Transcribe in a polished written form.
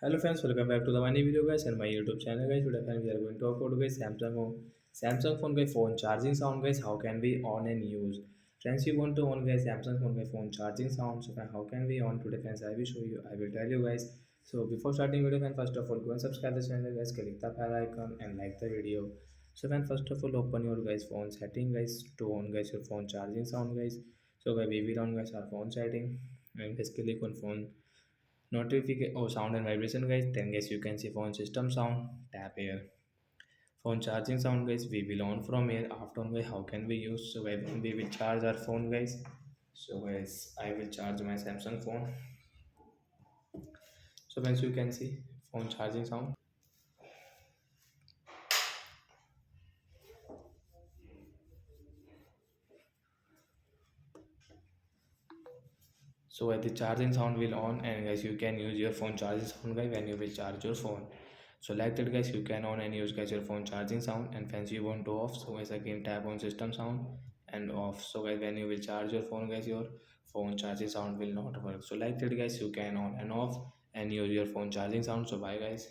Hello friends, welcome back to the money video guys and my YouTube channel guys. Today friends, we are going to talk about guys Samsung phone guys phone charging sound guys. How can we on and use? Friends, you want to on guys Samsung phone guys phone charging sound. So friends, how can we on today friends? I will show you. I will tell you guys. So before starting video friends, first of all go and subscribe the channel guys. Click the bell icon and like the video. So friends, first of all open your guys phone setting guys to on guys your phone charging sound guys. So guys, we will on guys our phone setting and guys click on phone notification sound and vibration guys. Then guys you can see phone system sound, tap here. Phone charging sound guys, we will on from here. After on guys, how can we use? So guys, when we will charge our phone guys. So guys, I will charge my Samsung phone. So guys, you can see phone charging sound. So the charging sound will on, and guys you can use your phone charging sound guys when you will charge your phone. So like that guys, you can on and use guys your phone charging sound, and fancy you want to off. So guys again tap on system sound and off. So guys when you will charge your phone guys, your phone charging sound will not work. So like that guys, you can on and off and use your phone charging sound. So bye guys.